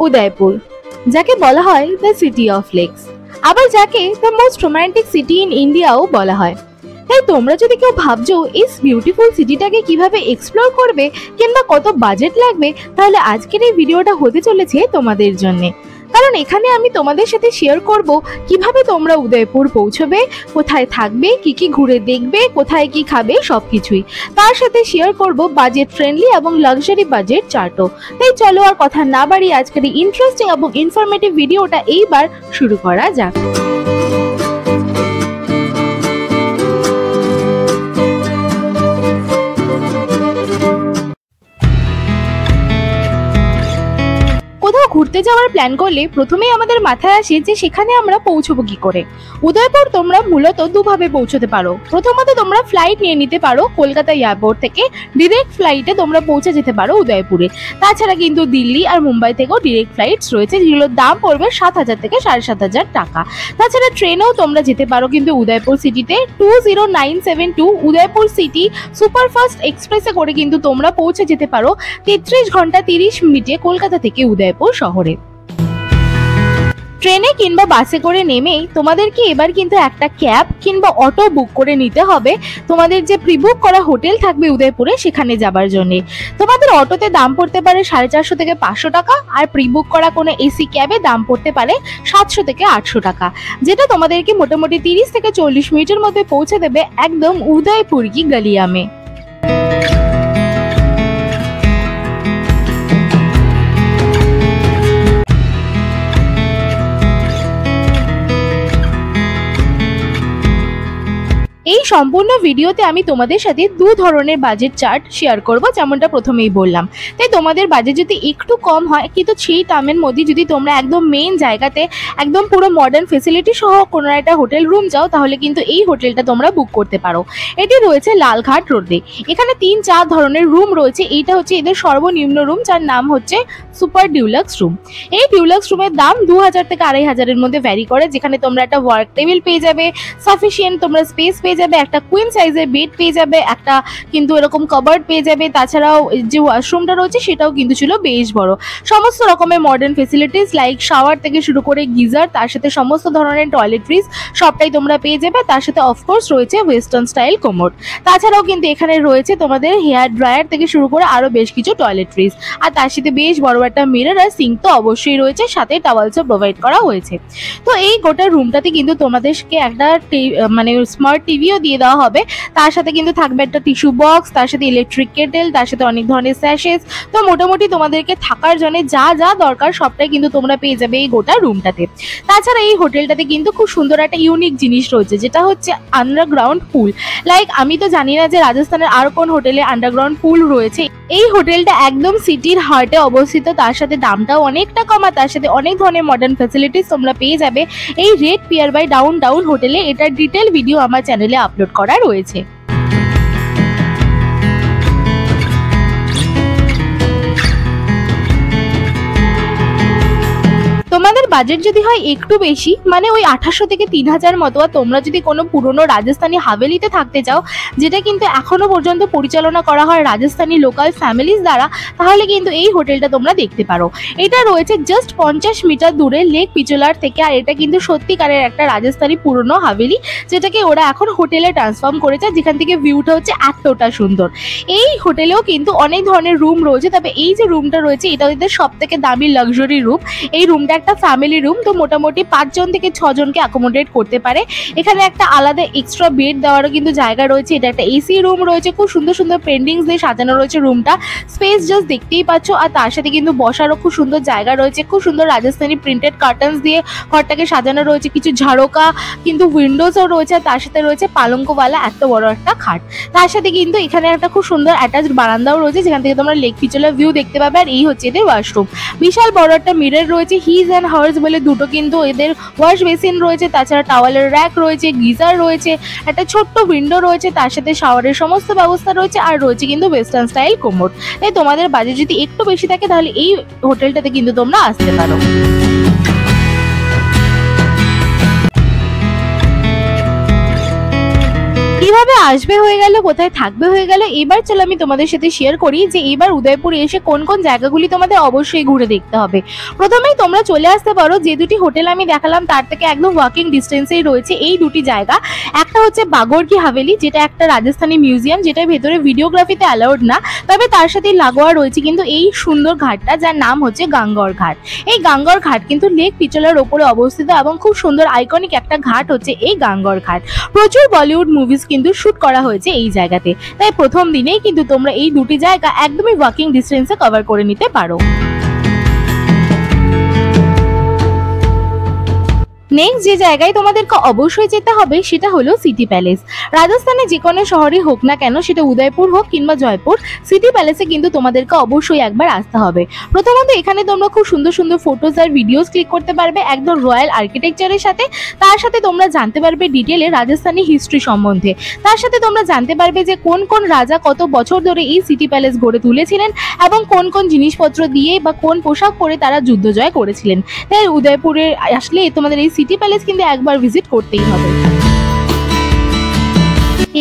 উদয়পুর, যাকে বলা হয় দ্য সিটি অফ লেকস, আবার যাকে the most romantic city in ইন্ডিয়াও বলা হয়। তাই তোমরা যদি কেউ ভাবছো এই বিউটিফুল সিটিটাকে কিভাবে এক্সপ্লোর করবে কিংবা কত বাজেট লাগবে, তাহলে আজকের এই ভিডিওটা হতে চলেছে তোমাদের জন্য। কারণ এখানে আমি তোমাদের সাথে শেয়ার করব কিভাবে তোমরা উদয়পুর পৌঁছবে, কোথায় থাকবে, কি ঘুরে দেখবে, কোথায় কি খাবে, সবকিছুই। তার সাথে শেয়ার করব বাজেট ফ্রেন্ডলি এবং লাক্সারি বাজেট চার্টও। তাই চলো আর কথা না বাড়িয়ে আজকের এই ইন্টারেস্টিং এবং ইনফরমেটিভ ভিডিওটা এইবার শুরু করা যাক। কোথাও ঘুরতে যাওয়ার প্ল্যান করলে প্রথমেই আমাদের মাথায় আসে যে সেখানে আমরা পৌঁছবো কি করে। উদয়পুর তোমরা মূলত দুভাবে পৌঁছতে পারো। প্রথমত তোমরা ফ্লাইট নিয়ে নিতে পারো কলকাতা এয়ারপোর্ট থেকে, ডিরেক্ট ফ্লাইটে তোমরা পৌঁছে যেতে পারো উদয়পুরে। তাছাড়া কিন্তু দিল্লি আর মুম্বাই থেকেও ডিরেক্ট ফ্লাইটস রয়েছে, যেগুলোর দাম পড়বে 7,000 থেকে 7,500 টাকা। তাছাড়া ট্রেনেও তোমরা যেতে পারো কিন্তু উদয়পুর সিটিতে 20972 উদয়পুর সিটি সুপারফাস্ট এক্সপ্রেসে করে কিন্তু তোমরা পৌঁছে যেতে পারো 33 ঘন্টা 30 মিনিটে কলকাতা থেকে উদয়পুর শহরে। ট্রেনে কিংবা বাসে করে নেমেই তোমাদেরকে এবার কিন্তু একটা ক্যাব কিংবা অটো বুক করে নিতে হবে তোমাদের যে প্রিবুক করা হোটেল থাকবে উদয়পুরে সেখানে যাবার জন্য। তোমাদের অটোতে দাম পড়তে পারে 450 থেকে 500 টাকা, আর প্রিবুক করা কোনো এসি ক্যাবে দাম পড়তে পারে 700 থেকে 800 টাকা, যেটা তোমাদেরকে মোটামুটি 30 থেকে 40 মিনিটের মধ্যে পৌঁছে দেবে একদম উদয়পুর কি গলিয়ামে। এই সম্পূর্ণ ভিডিওতে আমি তোমাদের সাথে দু ধরনের বাজেট চার্ট শেয়ার করব, যেমনটা প্রথমেই বললাম। তাই তোমাদের বাজেট যদি একটু কম হয় কিন্তু সেই টার্মের মধ্যে যদি তোমরা একদম মেইন জায়গাতে একদম পুরো মডার্ন ফেসিলিটি সহ কোনো একটা হোটেল রুম যাও, তাহলে কিন্তু এই হোটেলটা তোমরা বুক করতে পারো। এটি রয়েছে লালঘাট রোডে। এখানে 3-4 ধরনের রুম রয়েছে। এইটা হচ্ছে এদের সর্বনিম্ন রুম, যার নাম হচ্ছে সুপার ডিউলাক্স রুম। এই ডিউলাক্স রুমের দাম 2000 থেকে 2500 এর মধ্যে ভ্যারি করে, যেখানে তোমরা একটা ওয়ার্ক টেবিল পেয়ে যাবে, সাফিসিয়েন্ট তোমরা স্পেস পেয়ে যাবে, একটা কুইন সাইজের বেড পেয়ে যাবে, একটা কিন্তু এরকম কভার্ড পেয়ে যাবে। তাছাড়াও যে ওয়াশরুমটা রয়েছে সেটাও কিন্তু ছিল বেশ বড়। সমস্ত রকমের মডার্ন ফেসিলিটিস লাইক শাওয়ার থেকে শুরু করে গিজার, তার সাথে সমস্ত ধরনের টয়লেট্রিজ সবটাই তোমরা পেয়ে যাবে। তার সাথে অফকোর্স রয়েছে ওয়েস্টার্ন স্টাইল কোমোড। তাছাড়াও কিন্তু এখানে রয়েছে তোমাদের হেয়ার ড্রায়ার থেকে শুরু করে আরো বেশ কিছু টয়লেট্রিজ, আর তার সাথে বেশ বড় একটা মিরর আর সিঙ্ক তো অবশ্যই রয়েছে, সাথে টাওয়ালসও প্রোভাইড করা হয়েছে। তো এই গোটা রুমটাতে কিন্তু তোমাদেরকে একটা মানে স্মার্ট টিভিও দিয়ে দেওয়া হবে। তার সাথে কিন্তু থাকবে একটা টিস্যু বক্স, তার সাথে ইলেকট্রিক কেটেল, তার সাথে অনেক ধরনের স্যাশেস। তো মোটামুটি তোমাদেরকে থাকার জন্য যা যা দরকার সবটাই কিন্তু তোমরা পেয়ে যাবে এই গোটা রুমটাতে। তাছাড়া এই হোটেলটাতে কিন্তু খুব সুন্দর একটা ইউনিক জিনিস রয়েছে, যেটা হচ্ছে আন্ডারগ্রাউন্ড পুল। লাইক আমি তো জানি না যে রাজস্থানের আর কোন হোটেলে আন্ডারগ্রাউন্ড পুল রয়েছে। এই হোটেলটা একদম সিটির হার্টে অবস্থিত, তার সাথে দামটাও অনেকটা কমা, তার সাথে অনেক ধরনের মডার্ন ফ্যাসিলিটিস তোমরা পেয়ে যাবে এই রেড পিয়ার বাই ডাউন হোটেলে। এটার ডিটেল ভিডিও আমার চ্যানেলে আপলোড করা রয়েছে। তোমাদের বাজেট যদি হয় একটু বেশি, মানে ওই 2800 থেকে 3000 মতো, আর তোমরা যদি কোনো পুরনো রাজস্থানী হাভেলিতে থাকতে চাও, যেটা কিন্তু এখনো পর্যন্ত পরিচালনা করা হয় রাজস্থানী লোকাল ফ্যামিলিজ দ্বারা, তাহলে কিন্তু এই হোটেলটা তোমরা দেখতে পারো। এটা রয়েছে জাস্ট 50 মিটার দূরে লেক পিচোলার থেকে, আর এটা কিন্তু সত্যিকারের একটা রাজস্থানী পুরনো হাভেলি, যেটাকে ওরা এখন হোটেলে ট্রান্সফর্ম করেছে, যেখান থেকে ভিউটা হচ্ছে এতটা সুন্দর। এই হোটেলেও কিন্তু অনেক ধরনের রুম রয়েছে, তবে এই যে রুমটা রয়েছে এটা ওদের সব থেকে দামি লাক্সারি রুম। এই রুমটা একটা ফ্যামিলি রুম, তো মোটামুটি 5 জন থেকে 6 জনকে অ্যাকোমোডেট করতে পারে। এখানে একটা আলাদা এক্সট্রা বেড দেওয়ারও কিন্তু জায়গা রয়েছে। এটা একটা এসি রুম রয়েছে, খুব সুন্দর সুন্দর পেন্টিংস দিয়ে সাজানো রয়েছে রুমটা। স্পেস জাস্ট দেখতেই পাচ্ছ, আর তার সাথে কিন্তু বসারও খুব সুন্দর জায়গা রয়েছে। খুব সুন্দর রাজস্থানী প্রিন্টেড কার্টেন্স দিয়ে ঘরটাকে সাজানো রয়েছে, কিছু ঝাড়কা কিন্তু উইন্ডোজও রয়েছে, আর তার সাথে রয়েছে পালঙ্কওয়ালা এত বড় একটা খাট। তার সাথে কিন্তু এখানে একটা খুব সুন্দর অ্যাটাচড বারান্দাও রয়েছে, যেখান থেকে তোমরা লেক পিচোলা ভিউ দেখতে পাবে। আর এই হচ্ছে এদের ওয়াশরুম। বিশাল বড় একটা মিরর রয়েছে, হিজ অ্যান্ড হার্স বলে দুটো কিন্তু এদের ওয়াশ বেসিন রয়েছে। তাছাড়া টাওয়ালের র্যাক রয়েছে, গিজার রয়েছে, একটা ছোট্ট উইন্ডো রয়েছে, তার সাথে শাওয়ারের সমস্ত ব্যবস্থা রয়েছে, আর রয়েছে কিন্তু ওয়েস্টার্ন স্টাইল কোমোড। তাই তোমাদের বাজেট যদি একটু বেশি থাকে তাহলে এই হোটেলটাতে কিন্তু তোমরা আসতে পারো। কিভাবে কিভাবে আসবে হয়ে গেল, কোথায় থাকবে হয়ে গেল। এবার চলো আমি তোমাদের সাথে শেয়ার করি যে এবার উদয়পুরে এসে কোন কোন জায়গাগুলি তোমাদের অবশ্যই ঘুরে দেখতে হবে। প্রথমেই তোমরা চলে আসতে পারো, যে দুটি হোটেল আমি দেখালাম তার থেকে একদম ওয়াকিং ডিস্টেন্সেই রয়েছে এই দুটি জায়গা। একটা হচ্ছে বাগর কি হাভেলি, যেটা একটা রাজস্থানী মিউজিয়াম, যেটা ভেতরে ভিডিওগ্রাফিতে অ্যালাউড না, তবে তার সাথে লাগোয়া রয়েছে কিন্তু এই সুন্দর ঘাটটা, যার নাম হচ্ছে গাঙ্গর ঘাট। এই গাঙ্গর ঘাট কিন্তু লেক পিচোলার ওপরে অবস্থিত এবং খুব সুন্দর আইকনিক একটা ঘাট হচ্ছে এই গাঙ্গর ঘাট। প্রচুর বলিউড মুভিজ কিন্তু শুট করা হয়েছে এই জায়গাতে, তাই প্রথম দিনেই কিন্তু তোমরা এই দুটি জায়গা একদমই ওয়াকিং ডিস্টেন্সে কভার করে নিতে পারো। নেক্সট যে জায়গায় তোমাদেরকে অবশ্যই যেতে হবে সেটা হলো সিটি প্যালেস। রাজস্থানে যে কোনো শহরে হোক না কেন, সেটা উদয়পুর হোক কিংবা জয়পুর, সিটি প্যালেসে কিন্তু তোমাদেরকে অবশ্যই একবার আসতে হবে। প্রথমত এখানে তোমরা খুব সুন্দর সুন্দর ফটোজ আর ভিডিওস ক্লিক করতে পারবে একদম রয়্যাল আর্কিটেকচারের সাথে। তার সাথে তোমরা জানতে পারবে ডিটেলে রাজস্থানী হিস্ট্রি সম্বন্ধে। তার সাথে তোমরা জানতে পারবে যে কোন কোন রাজা কত বছর ধরে এই সিটি প্যালেস গড়ে তুলেছিলেন এবং কোন কোন জিনিসপত্র দিয়ে বা কোন পোশাক পরে তারা যুদ্ধ জয় করেছিলেন। তাই উদয়পুরে আসলে তোমাদের এই সিটি প্যালেস কিন্তু একবার ভিজিট করতেই হবে।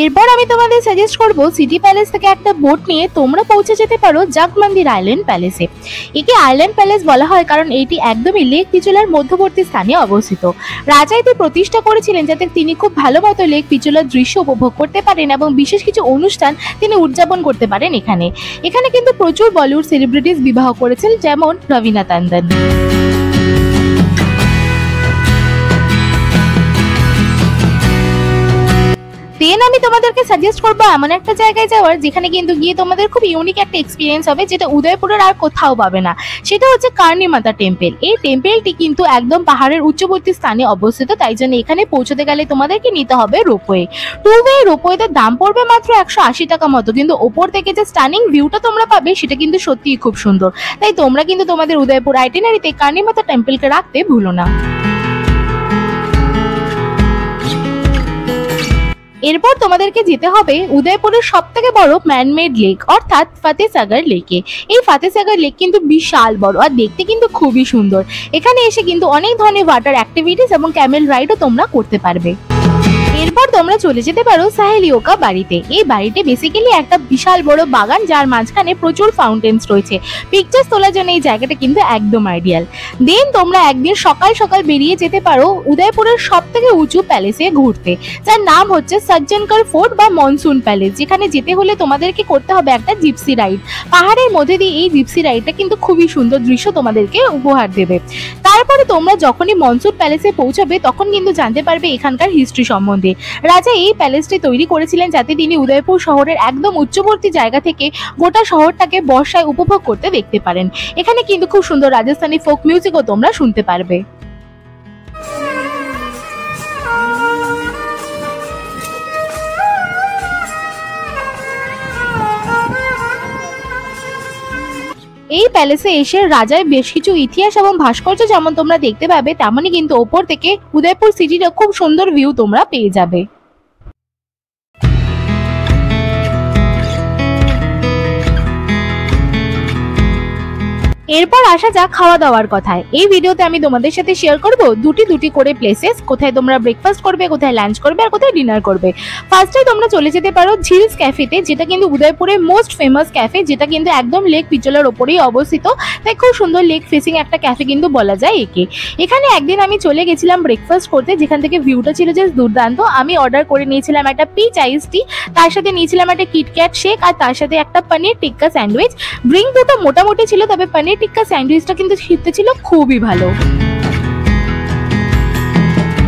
এরপর আমি তোমাদের সাজেস্ট করব সিটি প্যালেস থেকে একটা বোট নিয়ে তোমরা পৌঁছে যেতে পারো জগমন্দির আইল্যান্ড প্যালেসে। একে আইল্যান্ড প্যালেস বলা হয় কারণ এটি একদমই লেক পিচোলার মধ্যবর্তী স্থানে অবস্থিত। রাজা এটি প্রতিষ্ঠা করেছিলেন যাতে তিনি খুব ভালো মতো লেক পিচোলার দৃশ্য উপভোগ করতে পারেন এবং বিশেষ কিছু অনুষ্ঠান তিনি উদযাপন করতে পারেন এখানে। এখানে কিন্তু প্রচুর বলিউড সেলিব্রিটিস বিবাহ করেছেন, যেমন রবিনা টন্ডন। দেন আমি তোমাদেরকে সাজেস্ট করবো এমন একটা জায়গায় যাওয়ার যেখানে কিন্তু গিয়ে তোমাদের খুব ইউনিক একটা এক্সপিরিয়েন্স হবে, যেটা উদয়পুরের আর কোথাও পাবে না। সেটা হচ্ছে কার্নি মাতা টেম্পল। এই টেম্পলটি কিন্তু একদম পাহাড়ের উচ্চবর্তী স্থানে অবস্থিত, তাই জন্য এখানে পৌঁছতে গেলে তোমাদেরকে নিতে হবে রোপওয়ে। টু ওয়ে রোপওয়েতে দাম পড়বে মাত্র 180 টাকা মতো, কিন্তু ওপর থেকে যে স্টানিং ভিউটা তোমরা পাবে সেটা কিন্তু সত্যিই খুব সুন্দর। তাই তোমরা কিন্তু তোমাদের উদয়পুর আইটিনারিতে কার্নি মাতা টেম্পলকে রাখতে ভুলো না। এরপর তোমাদেরকে যেতে হবে উদয়পুরের সবথেকে বড় ম্যানমেড লেক অর্থাৎ ফতেসাগর লেকে। এই ফতেসাগর লেক কিন্তু বিশাল বড় আর দেখতে কিন্তু খুবই সুন্দর। এখানে এসে কিন্তু অনেক ধরনের ওয়াটার অ্যাক্টিভিটিস এবং ক্যামেল রাইডও তোমরা করতে পারবে। এরপর তোমরা চলে যেতে পারো সাহেলিওকা বাড়িতে। এই বাড়িতে বেসিক্যালি একটা বিশাল বড় বাগান, যার মাঝখানে প্রচুর ফাউন্টেন্স রয়েছে। পিকচার্স তোলার জন্য এই জায়গাটা কিন্তু একদম আইডিয়াল। দেন তোমরা একদিন সকাল সকাল বেরিয়ে যেতে পারো উদয়পুরের সব থেকে উঁচু প্যালেসে ঘুরতে, যার নাম হচ্ছে সজ্জনগড় ফোর্ট বা মনসুন প্যালেস। যেখানে যেতে হলে তোমাদেরকে করতে হবে একটা জিপসি রাইড। পাহাড়ের মধ্যে দিয়ে এই জিপসি রাইডটা কিন্তু খুবই সুন্দর দৃশ্য তোমাদেরকে উপহার দেবে। তারপরে তোমরা যখনই মনসুন প্যালেসে পৌঁছাবে তখন কিন্তু জানতে পারবে এখানকার হিস্ট্রি সম্বন্ধে। রাজা এই প্যালেসটি তৈরি করেছিলেন যাতে তিনি উদয়পুর শহরের একদম উচ্চবর্তী জায়গা থেকে গোটা শহরটাকে বর্ষায় উপভোগ করতে দেখতে পারেন। এখানে কিন্তু খুব সুন্দর রাজস্থানী ফোক মিউজিকও তোমরা শুনতে পারবে। এই প্যালেসে এসে রাজার বেশ কিছু ইতিহাস এবং ভাস্কর্য যেমন তোমরা দেখতে পাবে, তেমনই কিন্তু ওপর থেকে উদয়পুর সিটির খুব সুন্দর ভিউ তোমরা পেয়ে যাবে। এরপর আসা যাক খাওয়া দাওয়ার কথায়। এই ভিডিওতে আমি তোমাদের সাথে শেয়ার করব দুটি করে প্লেসেস, কোথায় তোমরা ব্রেকফাস্ট করবে, কোথায় লাঞ্চ করবে আর কোথায় ডিনার করবে। ফার্স্টে তোমরা চলে যেতে পারো ঝিলস ক্যাফেতে, যেটা কিন্তু উদয়পুরের মোস্ট ফেমাস ক্যাফে, যেটা কিন্তু একদম লেক পিচোলার ওপরেই অবস্থিত। তাই খুব সুন্দর লেক ফেসিং একটা ক্যাফে কিন্তু বলা যায় একে। এখানে একদিন আমি চলে গেছিলাম ব্রেকফাস্ট করতে, যেখান থেকে ভিউটা ছিল জাস্ট দুর্দান্ত। আমি অর্ডার করে নিয়েছিলাম একটা পিচ আইস টি, তার সাথে নিয়েছিলাম একটা কিটক্যাট শেক আর তার সাথে একটা পনির টিক্কা স্যান্ডউইচ। ড্রিঙ্ক দুটো মোটামুটি ছিল, তবে পনির টিক্কা স্যান্ডউইচটা কিন্তু খেতে ছিল খুবই ভালো।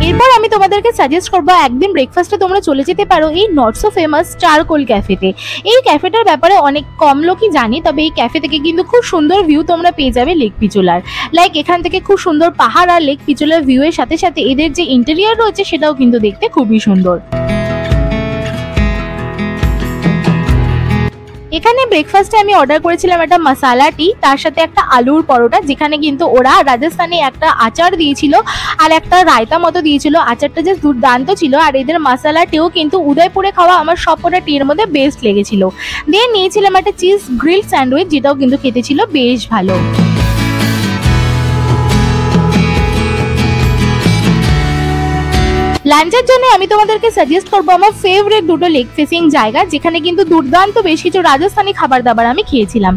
এরপর আমি তোমাদেরকে সাজেস্ট করবো একদিন ব্রেকফাস্টে তোমরা চলে যেতে পারো এই নট সো ফেমাস চারকোল ক্যাফেতে। এই ক্যাফেটার ব্যাপারে অনেক কম লোকই জানি, তবে এই ক্যাফে থেকে কিন্তু খুব সুন্দর ভিউ তোমরা পেয়ে যাবে লেক পিচোলার। লাইক এখান থেকে খুব সুন্দর পাহাড় আর লেক পিচোলার ভিউ এর সাথে সাথে এদের যে ইন্টেরিয়র রয়েছে সেটাও কিন্তু দেখতে খুবই সুন্দর। এখানে ব্রেকফাস্টে আমি অর্ডার করেছিলাম একটা মশালা টি, তার সাথে একটা আলুর পরোটা, যেখানে কিন্তু ওরা রাজস্থানে একটা আচার দিয়েছিল আর একটা রায়তা মতো দিয়েছিল। আচারটা জাস্ট দুর্দান্ত ছিল আর এদের মশালা টিও কিন্তু উদয়পুরে খাওয়া আমার সবকটা টির মধ্যে বেস্ট লেগেছিল। দিয়ে নিয়েছিলাম একটা চিজ গ্রিল স্যান্ডউইচ, যেটাও কিন্তু খেতে ছিল বেশ ভালো। লাঞ্চের জন্য আমি তোমাদেরকে সাজেস্ট করবো আমার ফেভারিট দুটো লেক ফেসিং জায়গা, যেখানে কিন্তু দুর্দান্ত বেশ কিছু রাজস্থানি খাবার দাবার আমি খেয়েছিলাম।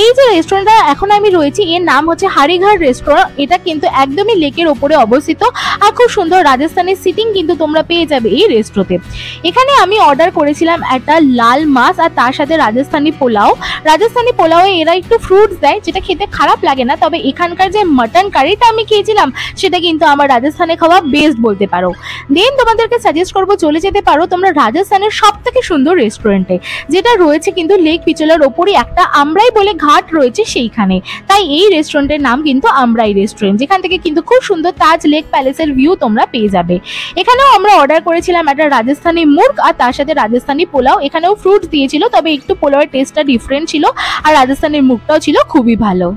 এই যে রেস্টুরেন্টটা এখন আমি রয়েছি এর নাম হচ্ছে হারিঘাট রেস্টুরেন্ট। এটা কিন্তু একদমই লেকের ওপরে অবস্থিত আর খুব সুন্দর রাজস্থানি সিটিং কিন্তু তোমরা পেয়ে যাবে এই রেস্টুরেন্টে। এখানে আমি অর্ডার করেছিলাম একটা লাল মাছ আর তার সাথে রাজস্থানি পোলাও। রাজস্থানি পোলাওয়ে এরা একটু ফ্রুটস দেয়, যেটা খেতে খারাপ লাগে না, তবে এখানকার যে মাটন কারিটা আমি খেয়েছিলাম সেটা কিন্তু আমার রাজস্থানে খাওয়া বেস্ট বলতে পারো। দেন তোমাদেরকে সাজেস্ট করবো চলে যেতে পারো তোমরা রাজস্থানের সব থেকে সুন্দর রেস্টুরেন্টে, যেটা রয়েছে কিন্তু লেক পিচলার ওপরই একটা আমরাই বলে ঘাট রয়েছে সেইখানে। তাই এই রেস্টুরেন্টের নাম কিন্তু আমরাই রেস্টুরেন্ট, যেখান থেকে কিন্তু খুব সুন্দর তাজ লেক প্যালেসের ভিউ তোমরা পেয়ে যাবে। এখানেও আমরা অর্ডার করেছিলাম একটা রাজস্থানি মুর্গ আর তার সাথে রাজস্থানি পোলাও। এখানেও ফ্রুটস দিয়েছিল, তবে একটু পোলাওয়ের টেস্টটা ডিফারেন্ট ছিল আর রাজস্থানের মুর্গটাও ছিল খুবই ভালো।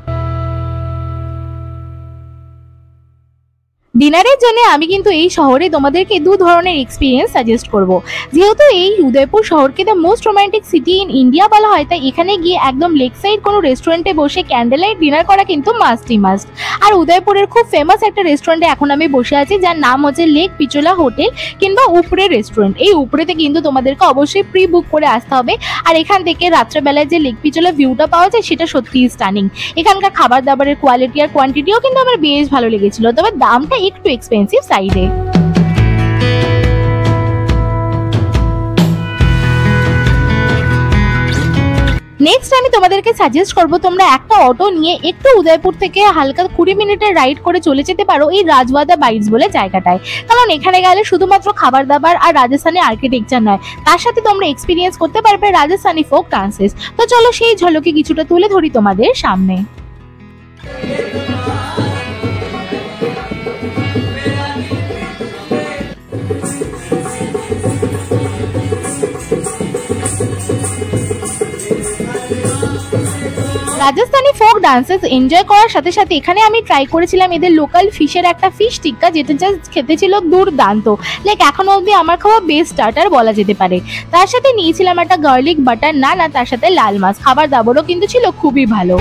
ডিনারের জন্য আমি কিন্তু এই শহরে তোমাদেরকে দু ধরনের এক্সপিরিয়েন্স সাজেস্ট করব। যেহেতু এই উদয়পুর শহরকে the most romantic city in India বলা হয়, তাই এখানে গিয়ে একদম লেক সাইড কোনো রেস্টুরেন্টে বসে ক্যান্ডেল লাইট ডিনার করা কিন্তু মাস্টই মাস্ট। আর উদয়পুরের খুব ফেমাস একটা রেস্টুরেন্টে এখন আমি বসে আছি, যার নাম হচ্ছে লেক পিচোলা হোটেল কিংবা উপরে রেস্টুরেন্ট। এই উপরেতে কিন্তু তোমাদেরকে অবশ্যই প্রি বুক করে আসতে হবে। আর এখান থেকে রাত্রেবেলায় যে লেক পিচোলা ভিউটা পাওয়া যায় সেটা সত্যিই স্টানিং। এখানকার খাবার দাবারের কোয়ালিটি আর কোয়ান্টিটিও কিন্তু আমার বেশ ভালো লেগেছিল, তবে দামটা একটু এক্সপেন্সিভ সাইডে। নেক্সট আমি তোমাদেরকে সাজেস্ট করবো তোমরা একটা অটো নিয়ে একটু উদয়পুর থেকে হালকা 20 মিনিটের রাইড করে চলে যেতে পারো এই রাজওয়াদা বাইটস বলে জায়গাটায়। কারণ এখানে গেলে শুধুমাত্র খাবার দাবার আর রাজস্থানী আর্কিটেকচার নয়, তার সাথে তোমরা এক্সপিরিয়েন্স করতে পারবে রাজস্থানী ফোক ডান্সেস। তো চলো সেই ঝলকে কিছুটা তুলে ধরি তোমাদের সামনে। রাজস্থানী ফোক ডান্সেস এনজয় করার সাথে সাথে এখানে আমি ট্রাই করেছিলাম এদের লোকাল ফিশের একটা ফিশ টিক্কা, যেটা জাস্ট খেতে ছিল দুর্দান্ত। লাইক এখনো অবধি আমার খাওয়া বেস্ট স্টার্টার বলা যেতে পারে। তার সাথে নিয়েছিলাম একটা গার্লিক বাটার নান আর তার সাথে লাল মাছ। খাবার দাবারও কিন্তু ছিল খুবই ভালো।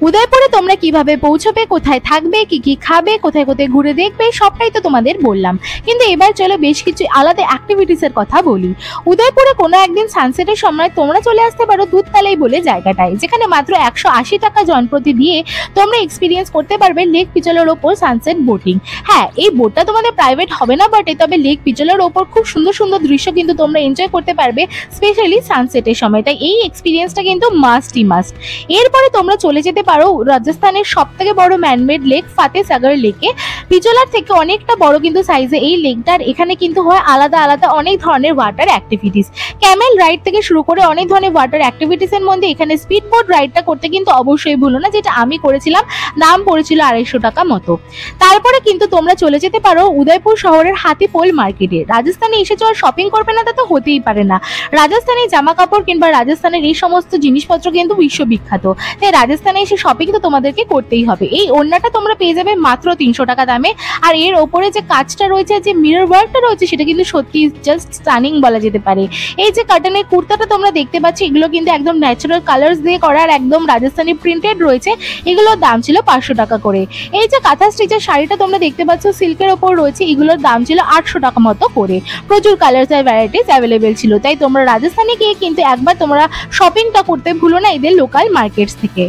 উদয়পুরে তোমরা কিভাবে পৌঁছবে, কোথায় থাকবে, কি কি খাবে, কোথায় কোথায় ঘুরে দেখবে, সবটাই তো তোমাদের বললাম। কিন্তু এবার চলো বেশ কিছু আলাদা অ্যাক্টিভিটিসের কথা বলি। উদয়পুরে কোনো একদিন সানসেটের সময় তোমরা চলে আসতে পারো দুধতালাই বলে জায়গাটায়, যেখানে মাত্র 180 টাকা জনপ্রতি দিয়ে তোমরা এক্সপিরিয়েন্স করতে পারবে লেক পিচলার ওপর সানসেট বোটিং। হ্যাঁ, এই বোটটা তোমাদের প্রাইভেট হবে না বটে, তবে লেক পিচলার ওপর খুব সুন্দর সুন্দর দৃশ্য কিন্তু তোমরা এনজয় করতে পারবে, স্পেশালি সানসেটের সময়। তাই এই এক্সপিরিয়েন্সটা কিন্তু মাস্টই মাস্ট। এরপরে তোমরা চলে যেতে পারো রাজস্থানের সব থেকে বড় ম্যানমেড লেক ফাতে সাগর লেকে। পিচলার থেকে অনেকটা বড় কিন্তু সাইজে এই লেকটার। এখানে কিন্তু হয় আলাদা আলাদা অনেক ধরনের ওয়াটার অ্যাক্টিভিটিস, ক্যামেল রাইড থেকে শুরু করে অনেক ধরনের ওয়াটার অ্যাক্টিভিটিস এর মধ্যে এখানে স্পিড বোট রাইডটা করতে কিন্তু অবশ্যই ভুলো না, যেটা আমি করেছিলাম। দাম পড়েছিল 250 টাকা মতো। তারপরে কিন্তু তোমরা চলে যেতে পারো উদয়পুর শহরের হাতিপোল মার্কেটে। রাজস্থানে এসেছো আর শপিং করবে না তা তো হতেই পারে না। রাজস্থানী জামা কাপড় কিংবা রাজস্থানের এই সমস্ত জিনিসপত্র কিন্তু বিশ্ববিখ্যাত, তাই রাজস্থানে এসে শপিং তো তোমাদেরকে করতেই হবে। এই ওড়নাটা তোমরা পেয়ে যাবে মাত্র 300 টাকা দামে। আর এর ওপরে যে কাজটা রয়েছে, যে মিরর ওয়ার্কটা রয়েছে, সেটা কিন্তু সত্যি জাস্ট স্টানিং বলা যেতে পারে। এই যে কাটনের কুর্তাটা তোমরা দেখতে পাচ্ছ, এগুলো কিন্তু একদম ন্যাচারাল কালার্স দিয়ে করা আর একদম রাজস্থানি প্রিন্টেড রয়েছে। এগুলোর দাম ছিল 500 টাকা করে। এই যে কাঁথা স্টিচের শাড়িটা তোমরা দেখতে পাচ্ছ সিল্কের ওপর রয়েছে, এগুলোর দাম ছিল 800 টাকা মতো করে। প্রচুর কালার্স আর ভ্যারাইটিস অ্যাভেলেবেল ছিল। তাই তোমরা রাজস্থানে গিয়ে কিন্তু একবার তোমরা শপিংটা করতে ভুলো না এদের লোকাল মার্কেটস থেকে।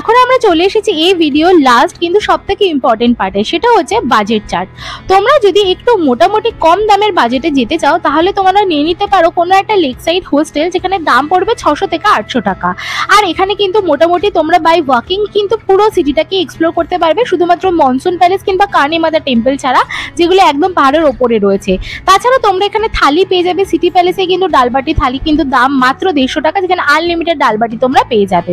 এখন আমরা চলে এসেছি এই ভিডিওর লাস্ট কিন্তু সবথেকে ইম্পর্টেন্ট পার্টে, সেটা হচ্ছে বাজেট চার্ট। তোমরা যদি একটু মোটামুটি কম দামের বাজেটে যেতে চাও, তাহলে তোমরা নিয়ে নিতে পারো কোনো একটা লেক সাইড হোস্টেল, যেখানে দাম পড়বে 600 থেকে 800 টাকা। আর এখানে কিন্তু মোটামুটি তোমরা বাই ওয়াকিং কিন্তু পুরো সিটিটাকে এক্সপ্লোর করতে পারবে, শুধুমাত্র মনসুন প্যালেস কিংবা কার্নি মাতা টেম্পল ছাড়া, যেগুলো একদম পাহাড়ের ওপরে রয়েছে। তাছাড়া তোমরা এখানে থালি পেয়ে যাবে। সিটি প্যালেসে কিন্তু ডালবাটি থালি কিন্তু দাম মাত্র 150 টাকা, যেখানে আনলিমিটেড ডালবাটি তোমরা পেয়ে যাবে।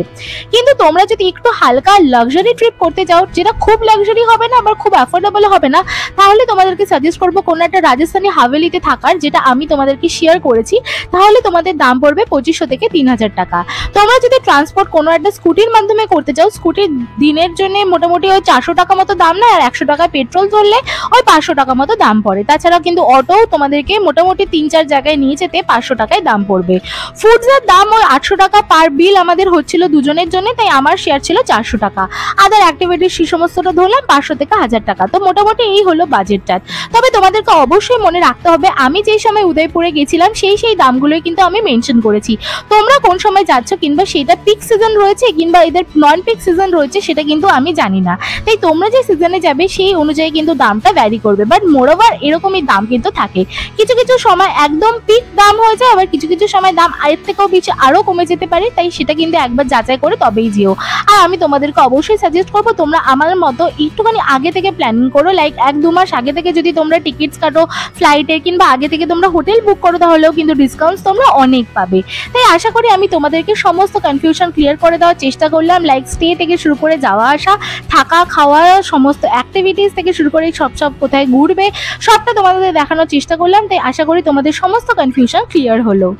কিন্তু তোমরা যদি একটু হালকা হালকা লাক্সারি ট্রিপ করতে চাও, যেটা খুব লাক্সারি হবে না আবার খুব অ্যাফোর্ডেবল হবে না, তাহলে তোমাদেরকে সাজেস্ট করবো কোনো একটা রাজস্থানী হাভেলিতে থাকার, যেটা আমি তোমাদেরকে শেয়ার করেছি। তাহলে তোমাদের দাম পড়বে 2500 থেকে 3000 টাকা। তোমরা যদি ট্রান্সপোর্ট কোনো একটা স্কুটির মাধ্যমে করতে চাও, স্কুটির দিনের জন্য মোটামুটি ওই 400 টাকা মতো দাম নেয়, আর 100 টাকা পেট্রোল ধরলে ওই 500 টাকা মতো দাম পড়ে। তাছাড়া কিন্তু অটো তোমাদেরকে মোটামুটি 3-4 জায়গায় নিয়ে যেতে 500 টাকায় দাম পড়বে। ফুডসের দাম ওই 800 টাকা পার বিল আমাদের হচ্ছিল দুজনের জন্য, তাই আমার শেয়ার ছিল 400 টাকা। আদার অ্যাক্টিভিটিস সেই সমস্তটা ধরলাম 500 থেকে 1000 টাকা। তো মোটামুটি এই হলো বাজেট চার্ট। তবে তোমাদেরকে অবশ্যই মনে রাখতে হবে, আমি যেই সময় উদয়পুরে গেছিলাম সেই দামগুলোই কিন্তু আমি মেনশন করেছি। তোমরা কোন সময় যাচ্ছ কিংবা সেটা পিক সিজন রয়েছে কিংবা এদের নন পিক সিজন রয়েছে সেটা কিন্তু আমি জানি না, তাই তোমরা যে সিজনে যাবে সেই অনুযায়ী কিন্তু দামটা ভ্যারি করবে। বাট মোরওভার এরকমই দাম কিন্তু থাকে, কিছু কিছু সময় একদম পিক দাম হয়ে যায়, আবার কিছু কিছু সময় দাম এর থেকেও বেশি আরো কমে যেতে পারে, তাই সেটা কিন্তু একবার যাচাই করে তবেই যেও। আর আমি তোমাদেরকে অবশ্যই সাজেস্ট করবো তোমরা আমার মতো একটুখানি আগে থেকে প্ল্যানিং করো, লাইক 1-2 মাস আগে থেকে যদি তোমরা টিকিটস কাটো ফ্লাইটে কিংবা আগে থেকে তোমরা হোটেল বুক করো, তাহলেও কিন্তু ডিসকাউন্টস তোমরা অনেক পাবে। তাই আশা করি আমি তোমাদেরকে সমস্ত কনফিউশন ক্লিয়ার করে দেওয়ার চেষ্টা করলাম, লাইক স্টে থেকে শুরু করে যাওয়া আসা, থাকা খাওয়া, সমস্ত অ্যাক্টিভিটিস থেকে শুরু করে সব কোথায় ঘুরবে সবটা তোমাদের দেখানোর চেষ্টা করলাম। তাই আশা করি তোমাদের সমস্ত কনফিউশন ক্লিয়ার হলো।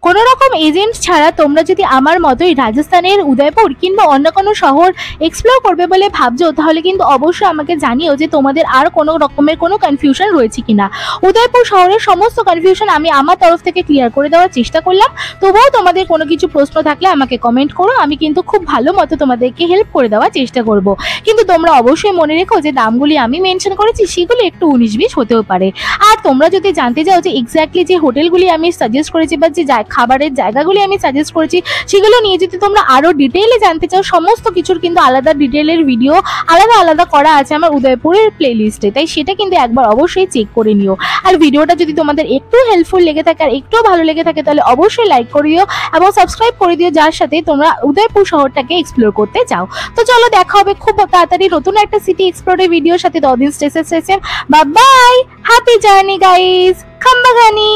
কোনো রকম এজেন্ট ছাড়া তোমরা যদি আমার মতোই রাজস্থানের উদয়পুর কিংবা অন্য কোনো শহর এক্সপ্লোর করবে বলে ভাবছো, তাহলে কিন্তু অবশ্যই আমাকে জানিও যে তোমাদের আর কোনো রকমের কোনো কনফিউশন রয়েছে কিনা। উদয়পুর শহরের সমস্ত কনফিউশন আমি আমার তরফ থেকে ক্লিয়ার করে দেওয়ার চেষ্টা করলাম। তবুও তোমাদের কোনো কিছু প্রশ্ন থাকলে আমাকে কমেন্ট করো, আমি কিন্তু খুব ভালো মতো তোমাদেরকে হেল্প করে দেওয়ার চেষ্টা করব। কিন্তু তোমরা অবশ্যই মনে রেখো যে দামগুলি আমি মেনশন করেছি সেগুলো একটু 19-20 হতেও পারে। আর তোমরা যদি জানতে চাও যে এক্স্যাক্টলি যে হোটেলগুলি আমি সাজেস্ট করেছি বা যে খাবারের জায়গাগুলি আমি সাজেস্ট করেছি সেগুলো নিয়ে যদি তোমরা আরো ডিটেইলে জানতে চাও, সমস্ত কিছুর কিন্তু আলাদা ডিটেইলের ভিডিও আলাদা করা আছে আমার উদয়পুরের প্লেলিস্টে, তাই সেটা কিন্তু একবার অবশ্যই চেক করে নিও। আর ভিডিওটা যদি তোমাদের একটু হেল্পফুল লেগে থাকে আর একটু ভালো লেগে থাকে তাহলে অবশ্যই লাইক করে দিও এবং সাবস্ক্রাইব করে দিও, যার সাথে তোমরা উদয়পুর শহরটাকে এক্সপ্লোর করতে চাও। তো চলো দেখা হবে খুব তাড়াতাড়ি নতুন একটা সিটি এক্সপ্লোরের ভিডিওর সাথে। ততদিন stay safe, bye bye, happy journey guys, খাম্বাগানি।